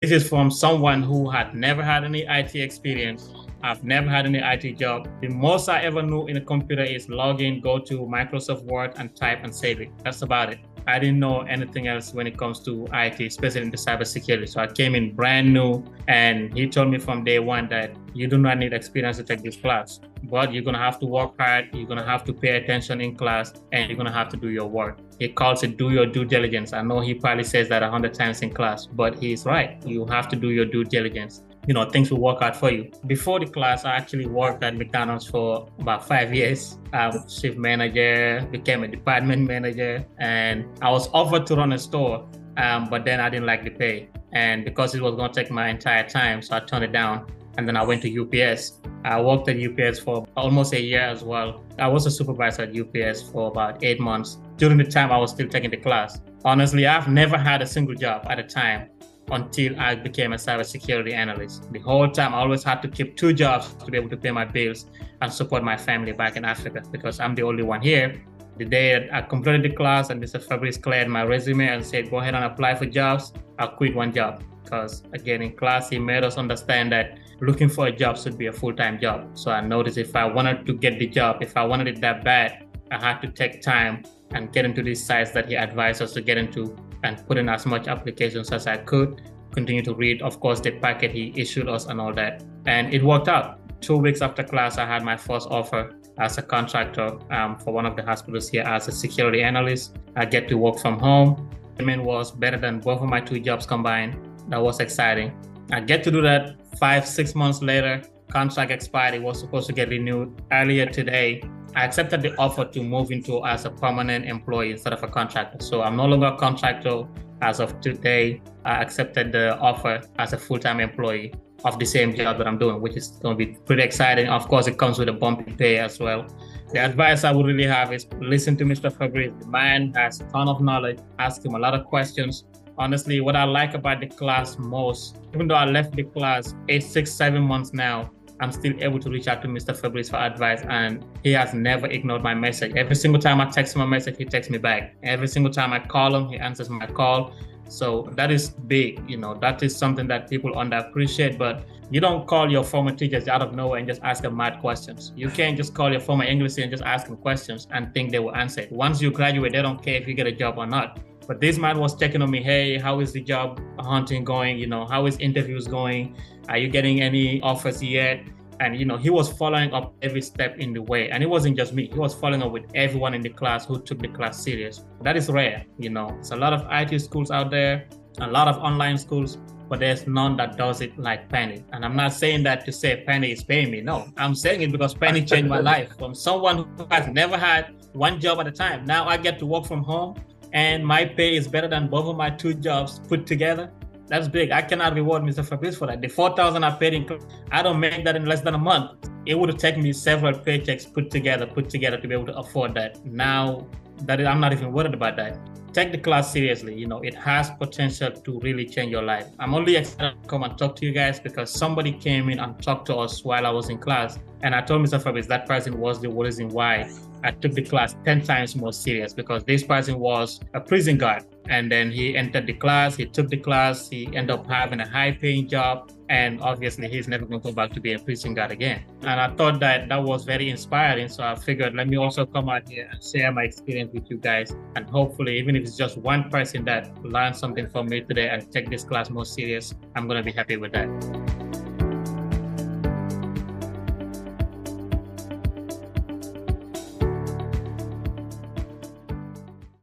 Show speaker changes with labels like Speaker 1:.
Speaker 1: This is from someone who had never had any IT experience. I've never had any IT job. The most I ever knew in a computer is log in, go to Microsoft Word and type and save it. That's about it. I didn't know anything else when it comes to IT, especially in the cybersecurity. So I came in brand new, and he told me from day one that you do not need experience to take this class, but you're going to have to work hard. You're going to have to pay attention in class, and you're going to have to do your work. He calls it do your due diligence. I know he probably says that 100 times in class, but he's right. You have to do your due diligence. Things will work out for you. Before the class, I actually worked at McDonald's for about 5 years. I was shift manager, became a department manager, and I was offered to run a store, but then I didn't like the pay. And because it was going to take my entire time, so I turned it down. And then I went to UPS. I worked at UPS for almost a year as well. I was a supervisor at UPS for about 8 months. During the time, I was still taking the class. Honestly, I've never had a single job at a time until I became a cybersecurity analyst. The whole time, I always had to keep 2 jobs to be able to pay my bills and support my family back in Africa because I'm the only one here. The day I completed the class and Mr. Fabrice cleared my resume and said, go ahead and apply for jobs, I quit one job. Because again, in class, he made us understand that looking for a job should be a full-time job. So I noticed if I wanted to get the job, if I wanted it that bad, I had to take time and get into these sites that he advised us to get into and put in as much applications as I could, continue to read, of course, the packet he issued us and all that. And it worked out. 2 weeks after class, I had my first offer as a contractor for one of the hospitals here as a security analyst. I get to work from home. Payment was better than both of my 2 jobs combined. That was exciting. I get to do that 5-6 months later. Contract expired. It was supposed to get renewed earlier today. I accepted the offer to move into as a permanent employee instead of a contractor. So I'm no longer a contractor as of today. I accepted the offer as a full-time employee of the same job that I'm doing, which is going to be pretty exciting. Of course, it comes with a bump in pay as well. The advice I would really have is listen to Mr. Fabrice. The man has a ton of knowledge. Ask him a lot of questions. Honestly, what I like about the class most, even though I left the class 7 months now, I'm still able to reach out to Mr. Fabrice for advice, and he has never ignored my message. Every single time I text him a message, he texts me back. Every single time I call him, he answers my call. So that is big, that is something that people underappreciate, but you don't call your former teachers out of nowhere and just ask them mad questions. You can't just call your former English teacher and just ask them questions and think they will answer it. Once you graduate, they don't care if you get a job or not. But this man was checking on me. Hey, how is the job hunting going? How is interviews going? Are you getting any offers yet? And, he was following up every step in the way. And it wasn't just me. He was following up with everyone in the class who took the class serious. That is rare. It's a lot of IT schools out there, a lot of online schools, but there's none that does it like Pani. And I'm not saying that to say Pani is paying me. No, I'm saying it because Pani changed my life. From someone who has never had one job at a time, now I get to work from home. And my pay is better than both of my 2 jobs put together. That's big. I cannot reward Mr. Fabrice for that. The $4,000 I paid in, I don't make that in less than a month. It would have taken me several paychecks put together to be able to afford that. Now that I'm not even worried about that. Take the class seriously. It has potential to really change your life. I'm only excited to come and talk to you guys because somebody came in and talked to us while I was in class. And I told Mr. Fabrice that person was the reason why I took the class 10 times more serious, because this person was a prison guard. And then he entered the class, he took the class, he ended up having a high paying job. And obviously he's never going to go back to be a prison guard again. And I thought that was very inspiring. So I figured, let me also come out here and share my experience with you guys. And hopefully, even if it's just one person that learned something from me today and take this class more serious, I'm going to be happy with that.